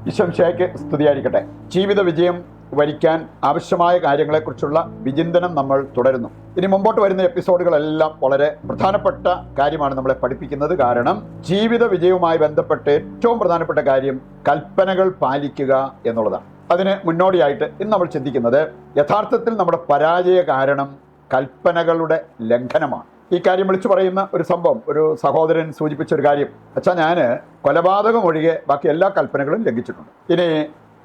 ഈശോമിശിഹായ്ക്ക് സ്തുതിയായിരിക്കട്ടെ. ജീവിത വിജയം വരിക്കാൻ ആവശ്യമായ കാര്യങ്ങളെക്കുറിച്ചുള്ള വിചിന്തനം നമ്മൾ തുടരുന്നു. ഇനി മുമ്പോട്ട് വരുന്ന എപ്പിസോഡുകളെല്ലാം വളരെ പ്രധാനപ്പെട്ട കാര്യമാണ് നമ്മളെ പഠിപ്പിക്കുന്നത്. കാരണം ജീവിത വിജയവുമായി ബന്ധപ്പെട്ട് ഏറ്റവും പ്രധാനപ്പെട്ട കാര്യം കൽപ്പനകൾ പാലിക്കുക എന്നുള്ളതാണ്. അതിന് മുന്നോടിയായിട്ട് ഇന്ന് നമ്മൾ ചിന്തിക്കുന്നത് യഥാർത്ഥത്തിൽ നമ്മുടെ പരാജയ കാരണം കൽപ്പനകളുടെ ലംഘനമാണ്. ഈ കാര്യം വിളിച്ചു പറയുന്ന ഒരു സംഭവം ഒരു സഹോദരൻ സൂചിപ്പിച്ച ഒരു കാര്യം, അച്ഛാ ഞാൻ കൊലപാതകം ഒഴികെ ബാക്കി എല്ലാ കൽപ്പനകളും ലംഘിച്ചിട്ടുണ്ട്. ഇനി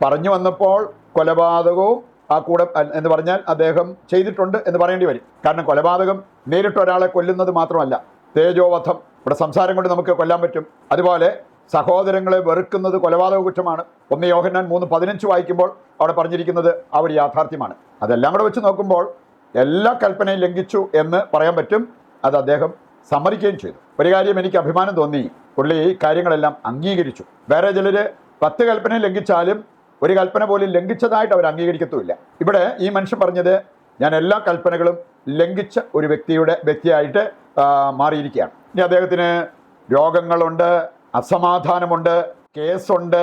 പറഞ്ഞു വന്നപ്പോൾ കൊലപാതകവും ആ കൂടെ എന്ന് പറഞ്ഞാൽ അദ്ദേഹം ചെയ്തിട്ടുണ്ട് എന്ന് പറയേണ്ടി വരും. കാരണം കൊലപാതകം നേരിട്ട് ഒരാളെ കൊല്ലുന്നത് മാത്രമല്ല, തേജോവധം ഇവിടെ സംസാരം കൊണ്ട് നമുക്ക് കൊല്ലാൻ പറ്റും. അതുപോലെ സഹോദരങ്ങളെ വെറുക്കുന്നത് കൊലപാതക കുറ്റമാണ്. 1 യോഹന്നാൻ 3:15 വായിക്കുമ്പോൾ അവിടെ പറഞ്ഞിരിക്കുന്നത് ആ ഒരു യാഥാർത്ഥ്യമാണ്. അതെല്ലാം കൂടെ വെച്ച് നോക്കുമ്പോൾ എല്ലാ കൽപ്പനയും ലംഘിച്ചു എന്ന് പറയാൻ പറ്റും. അത് അദ്ദേഹം സമ്മതിക്കുകയും ചെയ്തു. ഒരു കാര്യം എനിക്ക് അഭിമാനം തോന്നി, പുള്ളി ഈ കാര്യങ്ങളെല്ലാം അംഗീകരിച്ചു. വേറെ ചിലർ 10 കൽപ്പന ലംഘിച്ചാലും ഒരു കൽപ്പന പോലും ലംഘിച്ചതായിട്ട് അവർ അംഗീകരിക്കത്തുമില്ല. ഇവിടെ ഈ മനുഷ്യൻ പറഞ്ഞത് ഞാൻ എല്ലാ കൽപ്പനകളും ലംഘിച്ച ഒരു വ്യക്തിയായിട്ട് മാറിയിരിക്കുകയാണ്. ഇനി അദ്ദേഹത്തിന് രോഗങ്ങളുണ്ട്, അസമാധാനമുണ്ട്, കേസുണ്ട്,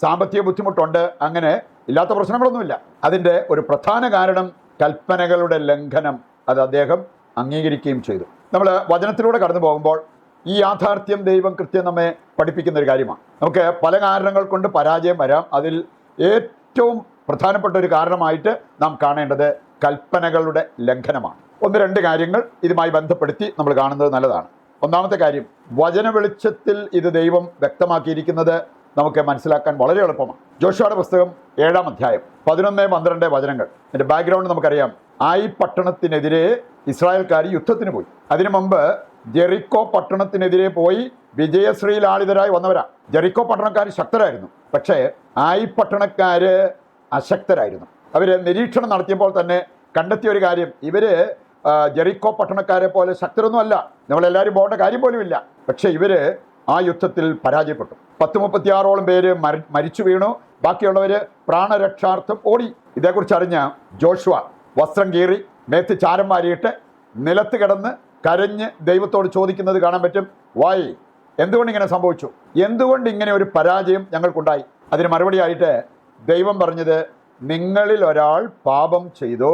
സാമ്പത്തിക ബുദ്ധിമുട്ടുണ്ട്, അങ്ങനെ ഇല്ലാത്ത പ്രശ്നങ്ങളൊന്നുമില്ല. അതിൻ്റെ ഒരു പ്രധാന കാരണം കൽപ്പനകളുടെ ലംഘനം. അത് അദ്ദേഹം അംഗീകരിക്കുകയും ചെയ്തു. നമ്മൾ വചനത്തിലൂടെ കടന്നു പോകുമ്പോൾ ഈ യാഥാർത്ഥ്യം ദൈവം കൃത്യം നമ്മെ പഠിപ്പിക്കുന്ന ഒരു കാര്യമാണ്. നമുക്ക് പല കാരണങ്ങൾ കൊണ്ട് പരാജയം വരാം. അതിൽ ഏറ്റവും പ്രധാനപ്പെട്ട ഒരു കാരണമായിട്ട് നാം കാണേണ്ടത് കൽപ്പനകളുടെ ലംഘനമാണ്. 1-2 കാര്യങ്ങൾ ഇതുമായി ബന്ധപ്പെടുത്തി നമ്മൾ കാണുന്നത് നല്ലതാണ്. ഒന്നാമത്തെ കാര്യം, വചന വെളിച്ചത്തിൽ ഇത് ദൈവം വ്യക്തമാക്കിയിരിക്കുന്നത് നമുക്ക് മനസ്സിലാക്കാൻ വളരെ എളുപ്പമാണ്. ജോഷുവയുടെ പുസ്തകം 7-ാം അധ്യായം 11-12 വചനങ്ങൾ. എൻ്റെ ബാക്ക്ഗ്രൗണ്ട് നമുക്കറിയാം. ആയി പട്ടണത്തിനെതിരെ ഇസ്രായേൽക്കാർ യുദ്ധത്തിന് പോയി. അതിനു മുമ്പ് ജെറിക്കോ പട്ടണത്തിനെതിരെ പോയി വിജയശ്രീലാളിതരായി വന്നവരാ. ജെറിക്കോ പട്ടണക്കാർ ശക്തരായിരുന്നു, പക്ഷേ ആയി പട്ടണക്കാർ അശക്തരായിരുന്നു. അവർ നിരീക്ഷണം നടത്തിയപ്പോൾ തന്നെ കണ്ടെത്തിയ ഒരു കാര്യം, ഇവർ ജെറിക്കോ പട്ടണക്കാരെ പോലെ ശക്തരൊന്നുമല്ല, നമ്മളെല്ലാവരും പോകേണ്ട കാര്യം പോലുമില്ല. പക്ഷേ ഇവർ ആ യുദ്ധത്തിൽ പരാജയപ്പെട്ടു. 10-36ഓളം പേര് മരിച്ചു വീണു. ബാക്കിയുള്ളവർ പ്രാണരക്ഷാർത്ഥം ഓടി. ഇതേക്കുറിച്ച് അറിഞ്ഞ ജോഷുവ വസ്ത്രം കീറി മേത്ത് ചാരം വാരിയിട്ട് നിലത്ത് കിടന്ന് കരഞ്ഞ് ദൈവത്തോട് ചോദിക്കുന്നത് കാണാൻ പറ്റും. വായ്, എന്തുകൊണ്ട് ഇങ്ങനെ സംഭവിച്ചു? എന്തുകൊണ്ട് ഇങ്ങനെ ഒരു പരാജയം ഞങ്ങൾക്കുണ്ടായി? അതിന് മറുപടിയായിട്ട് ദൈവം പറഞ്ഞത്, നിങ്ങളിൽ ഒരാൾ പാപം ചെയ്തു,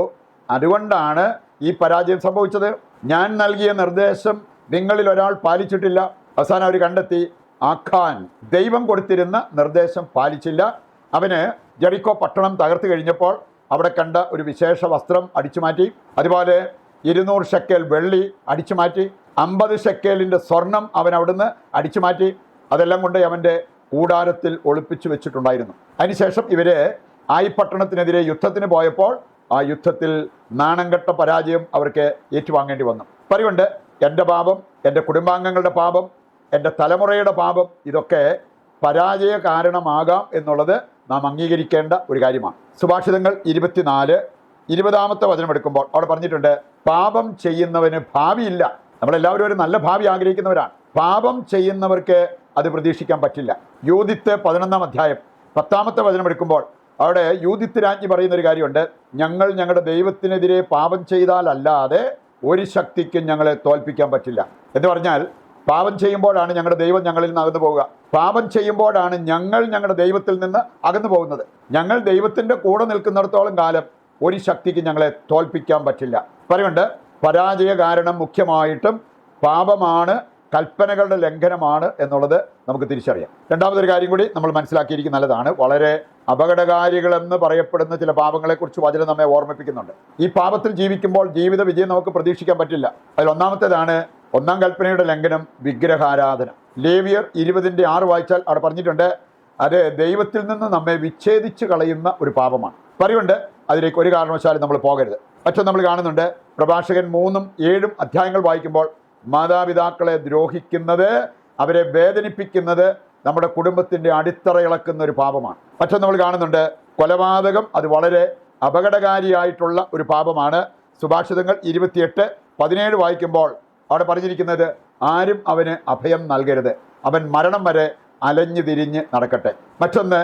അതുകൊണ്ടാണ് ഈ പരാജയം സംഭവിച്ചത്. ഞാൻ നൽകിയ നിർദ്ദേശം നിങ്ങളിൽ ഒരാൾ പാലിച്ചിട്ടില്ല. അവസാനം അവർ കണ്ടെത്തി, ആഖാൻ ദൈവം കൊടുത്തിരുന്ന നിർദ്ദേശം പാലിച്ചില്ല. അവന് ജെറിക്കോ പട്ടണം തകർത്ത് കഴിഞ്ഞപ്പോൾ അവിടെ കണ്ട ഒരു വിശേഷ വസ്ത്രം അടിച്ചു മാറ്റി. അതുപോലെ 200 ഷെക്കേൽ വെള്ളി അടിച്ചു മാറ്റി. 50 ഷെക്കേലിൻ്റെ സ്വർണം അവൻ അവിടുന്ന് അടിച്ചു മാറ്റി. അതെല്ലാം കൊണ്ട് അവൻ്റെ കൂടാരത്തിൽ ഒളിപ്പിച്ചു വെച്ചിട്ടുണ്ടായിരുന്നു. അതിനുശേഷം ഇവർ ആയി പട്ടണത്തിനെതിരെ യുദ്ധത്തിന് പോയപ്പോൾ ആ യുദ്ധത്തിൽ നാണംകെട്ട പരാജയം അവർക്ക് ഏറ്റുവാങ്ങേണ്ടി വന്നു. പറയുകൊണ്ട് എൻ്റെ പാപം, എൻ്റെ കുടുംബാംഗങ്ങളുടെ പാപം, എൻ്റെ തലമുറയുടെ പാപം, ഇതൊക്കെ പരാജയ കാരണമാകാം എന്നുള്ളത് നാം അംഗീകരിക്കേണ്ട ഒരു കാര്യമാണ്. സുഭാഷിതങ്ങൾ 24:20 വചനം എടുക്കുമ്പോൾ അവിടെ പറഞ്ഞിട്ടുണ്ട്, പാപം ചെയ്യുന്നവന് ഭാവിയില്ല. നമ്മളെല്ലാവരും ഒരു നല്ല ഭാവി ആഗ്രഹിക്കുന്നവരാണ്. പാപം ചെയ്യുന്നവർക്ക് അത് പ്രതീക്ഷിക്കാൻ പറ്റില്ല. യൂദിത്ത് 11-ാം അധ്യായം 10 വചനം എടുക്കുമ്പോൾ അവിടെ യൂദിത്ത് രാജ്ഞി പറയുന്നൊരു കാര്യമുണ്ട്, ഞങ്ങൾ ഞങ്ങളുടെ ദൈവത്തിനെതിരെ പാപം ചെയ്താലല്ലാതെ ഒരു ശക്തിക്കും ഞങ്ങളെ തോൽപ്പിക്കാൻ പറ്റില്ല. എന്ന് പറഞ്ഞാൽ പാപം ചെയ്യുമ്പോഴാണ് ഞങ്ങളുടെ ദൈവം ഞങ്ങളിൽ നിന്ന് അകന്നു പോവുക. പാപം ചെയ്യുമ്പോഴാണ് ഞങ്ങൾ ഞങ്ങളുടെ ദൈവത്തിൽ നിന്ന് അകന്നു പോകുന്നത്. ഞങ്ങൾ ദൈവത്തിൻ്റെ കൂടെ നിൽക്കുന്നിടത്തോളം കാലം ഒരു ശക്തിക്ക് ഞങ്ങളെ തോൽപ്പിക്കാൻ പറ്റില്ല. പറയുന്നുണ്ട് പരാജയ കാരണം മുഖ്യമായിട്ടും പാപമാണ്, കൽപ്പനകളുടെ ലംഘനമാണ് എന്നുള്ളത് നമുക്ക് തിരിച്ചറിയാം. രണ്ടാമതൊരു കാര്യം കൂടി നമ്മൾ മനസ്സിലാക്കിയിരിക്കുന്ന നല്ലതാണ്. വളരെ അപകടകാരികളെന്ന് പറയപ്പെടുന്ന ചില പാപങ്ങളെക്കുറിച്ച് വചനം നമ്മെ ഓർമ്മിപ്പിക്കുന്നുണ്ട്. ഈ പാപത്തിൽ ജീവിക്കുമ്പോൾ ജീവിത വിജയം നമുക്ക് പ്രതീക്ഷിക്കാൻ പറ്റില്ല. അതിൽ ഒന്നാമത്തേതാണ് 1-ാം കൽപ്പനയുടെ ലംഘനം, വിഗ്രഹാരാധന. ലേവ്യർ 20:6 വായിച്ചാൽ അവിടെ പറഞ്ഞിട്ടുണ്ട്, അത് ദൈവത്തിൽ നിന്ന് നമ്മെ വിച്ഛേദിച്ച് കളയുന്ന ഒരു പാപമാണ്. പറയുന്നുണ്ട് അതിലേക്ക് ഒരു കാരണവശാലും നമ്മൾ പോകരുത്. മറ്റൊന്ന് നമ്മൾ കാണുന്നുണ്ട്, പ്രഭാഷകൻ 3-7 അധ്യായങ്ങൾ വായിക്കുമ്പോൾ മാതാപിതാക്കളെ ദ്രോഹിക്കുന്നത്, അവരെ വേദനിപ്പിക്കുന്നത് നമ്മുടെ കുടുംബത്തിൻ്റെ അടിത്തറ ഇളക്കുന്ന ഒരു പാപമാണ്. മറ്റൊന്ന് നമ്മൾ കാണുന്നുണ്ട്, കൊലപാതകം. അത് വളരെ അപകടകാരിയായിട്ടുള്ള ഒരു പാപമാണ്. സുഭാഷിതങ്ങൾ 28:17 വായിക്കുമ്പോൾ അവിടെ പറഞ്ഞിരിക്കുന്നത്, ആരും അവന് അഭയം നൽകരുത്, അവൻ മരണം വരെ അലഞ്ഞു തിരിഞ്ഞ് നടക്കട്ടെ. മറ്റൊന്ന്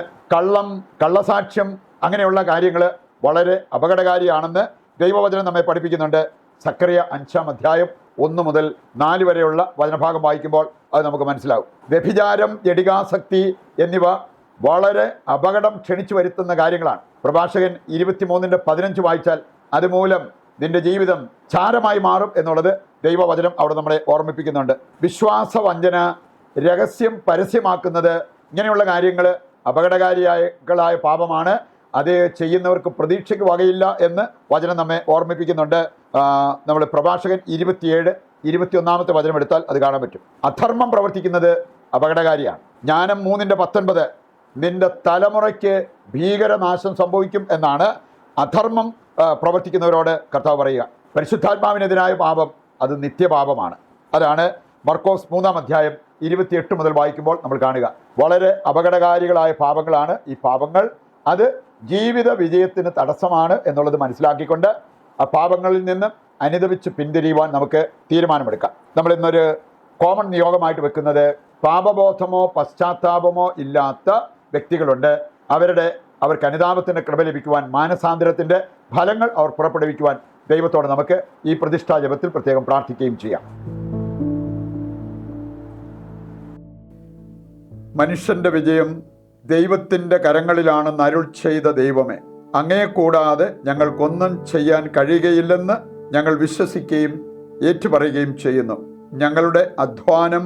കള്ളസാക്ഷ്യം. അങ്ങനെയുള്ള കാര്യങ്ങൾ വളരെ അപകടകാരിയാണെന്ന് ദൈവവചനം നമ്മെ പഠിപ്പിക്കുന്നുണ്ട്. സക്കറിയ 5-ാം അധ്യായം 1 മുതൽ 4 വരെയുള്ള വചനഭാഗം വായിക്കുമ്പോൾ അത് നമുക്ക് മനസ്സിലാവും. വ്യഭിചാരം, ജഡികാസക്തി എന്നിവ വളരെ അപകടം ക്ഷണിച്ചു വരുത്തുന്ന കാര്യങ്ങളാണ്. പ്രഭാഷകൻ 23:15 വായിച്ചാൽ അതുമൂലം നിന്റെ ജീവിതം ചാരമായി മാറും എന്നുള്ളത് ദൈവവചനം അവിടെ നമ്മളെ ഓർമ്മിപ്പിക്കുന്നുണ്ട്. വിശ്വാസവഞ്ചന, രഹസ്യം പരസ്യമാക്കുന്നത്, ഇങ്ങനെയുള്ള കാര്യങ്ങൾ അപകടകാരികളായ പാപമാണ്. അത് ചെയ്യുന്നവർക്ക് പ്രതീക്ഷയ്ക്ക് വകയില്ല എന്ന് വചനം നമ്മെ ഓർമ്മിപ്പിക്കുന്നുണ്ട്. നമ്മൾ പ്രഭാഷകൻ 27:21 വചനം എടുത്താൽ അത് കാണാൻ പറ്റും. അധർമ്മം പ്രവർത്തിക്കുന്നത് അപകടകാരിയാണ്. ജ്ഞാനം 3:19 നിന്റെ തലമുറയ്ക്ക് ഭീകരനാശം സംഭവിക്കും എന്നാണ് അധർമ്മം പ്രവർത്തിക്കുന്നവരോട് കർത്താവ് പറയുക. പരിശുദ്ധാത്മാവിനെതിരായ പാപം അത് നിത്യപാപമാണ്. അതാണ് മർക്കോസ് 3:28 മുതൽ വായിക്കുമ്പോൾ നമ്മൾ കാണുക. വളരെ അപകടകാരികളായ പാപങ്ങളാണ് ഈ പാപങ്ങൾ. അത് ജീവിത വിജയത്തിന് തടസ്സമാണ് എന്നുള്ളത് മനസ്സിലാക്കിക്കൊണ്ട് ആ പാപങ്ങളിൽ നിന്ന് അനുദപിച്ച് പിന്തിരിയുവാൻ നമുക്ക് തീരുമാനമെടുക്കാം. നമ്മൾ ഇന്നൊരു കോമൺ നിയോഗമായിട്ട് വെക്കുന്നത്, പാപബോധമോ പശ്ചാത്താപമോ ഇല്ലാത്ത വ്യക്തികളുണ്ട്. അവർക്ക് അനുതാപത്തിൻ്റെ കൃപ ലഭിക്കുവാൻ, മാനസാന്തരത്തിൻ്റെ ഫലങ്ങൾ അവർ പുറപ്പെടുവിക്കുവാൻ ദൈവത്തോടെ നമുക്ക് ഈ പ്രതിഷ്ഠാ ജപത്തിൽ പ്രത്യേകം പ്രാർത്ഥിക്കുകയും ചെയ്യാം. മനുഷ്യൻ്റെ വിജയം ദൈവത്തിൻ്റെ കരങ്ങളിലാണെന്ന് അരുൾ ചെയ്ത ദൈവമേ, അങ്ങയെ കൂടാതെ ഞങ്ങൾക്കൊന്നും ചെയ്യാൻ കഴിയുകയില്ലെന്ന് ഞങ്ങൾ വിശ്വസിക്കുകയും ഏറ്റുപറയുകയും ചെയ്യുന്നു. ഞങ്ങളുടെ അധ്വാനം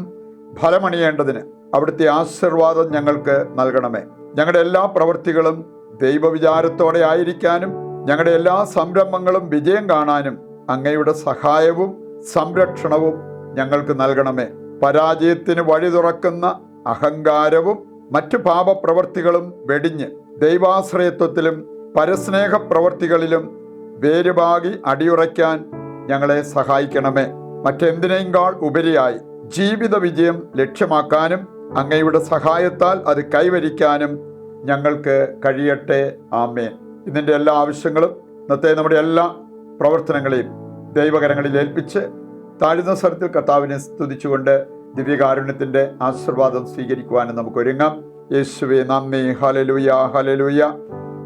ഫലമണിയേണ്ടതിന് അവിടുത്തെ ആശീർവാദം ഞങ്ങൾക്ക് നൽകണമേ. ഞങ്ങളുടെ എല്ലാ പ്രവൃത്തികളും ദൈവവിചാരത്തോടെ ആയിരിക്കാനും ഞങ്ങളുടെ എല്ലാ സംരംഭങ്ങളും വിജയം കാണാനും അങ്ങയുടെ സഹായവും സംരക്ഷണവും ഞങ്ങൾക്ക് നൽകണമേ. പരാജയത്തിന് വഴി തുറക്കുന്ന അഹങ്കാരവും മറ്റു പാപപ്രവൃത്തികളും വെടിഞ്ഞ് ദൈവാശ്രയത്വത്തിലും പരസ്നേഹ പ്രവൃത്തികളിലും വേരുപാകി അടിയുറയ്ക്കാൻ ഞങ്ങളെ സഹായിക്കണമേ. മറ്റെന്തിനേക്കാൾ ഉപരിയായി ജീവിത വിജയം ലക്ഷ്യമാക്കാനും അങ്ങയുടെ സഹായത്താൽ അത് കൈവരിക്കാനും ഞങ്ങൾക്ക് കഴിയട്ടെ. ആമേൻ. ഇതിൻ്റെ എല്ലാ ആവശ്യങ്ങളും ഇന്നത്തെ നമ്മുടെ എല്ലാ പ്രവർത്തനങ്ങളെയും ദൈവകരങ്ങളിൽ ഏൽപ്പിച്ച് താഴ്ന്ന സ്വരത്തിൽ കർത്താവിനെ സ്തുതിച്ചുകൊണ്ട് ദിവ്യകാരുണ്യത്തിൻ്റെ ആശീർവാദം സ്വീകരിക്കുവാനും നമുക്ക് ഒരുങ്ങാം. യേശുവേ നന്ദി. Hallelujah, hallelujah.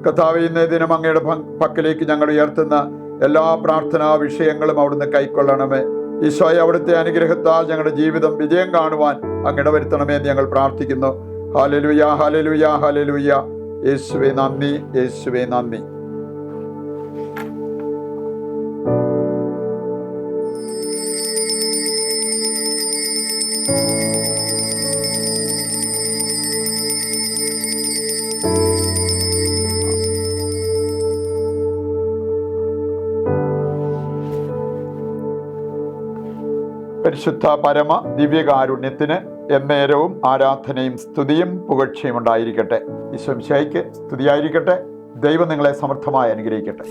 കർത്താവേ, ഇന്നേ ദിനം അങ്ങയുടെ പക്കലേക്ക് ഞങ്ങൾ ഉയർത്തുന്ന എല്ലാ പ്രാർത്ഥനാ വിഷയങ്ങളും അവിടുന്ന് കൈക്കൊള്ളണമേ. ഈശോയെ, അവിടുത്തെ അനുഗ്രഹത്താൽ ഞങ്ങളുടെ ജീവിതം വിജയം കാണുവാൻ അങ്ങ് ഇടവരുത്തണമേ എന്ന് ഞങ്ങൾ പ്രാർത്ഥിക്കുന്നു. Hallelujah, hallelujah, hallelujah. യേശുവേ നന്ദി, യേശുവേ നന്ദി. പരിശുദ്ധ പരമ ദിവ്യകാരുണ്യത്തിന് എന്നേരവും ആരാധനയും സ്തുതിയും പുകഴ്ചയും ഉണ്ടായിരിക്കട്ടെ. ഈശോ മിശിഹായ്ക്ക് സ്തുതിയായിരിക്കട്ടെ. ദൈവം നിങ്ങളെ സമർത്ഥമായി അനുഗ്രഹിക്കട്ടെ.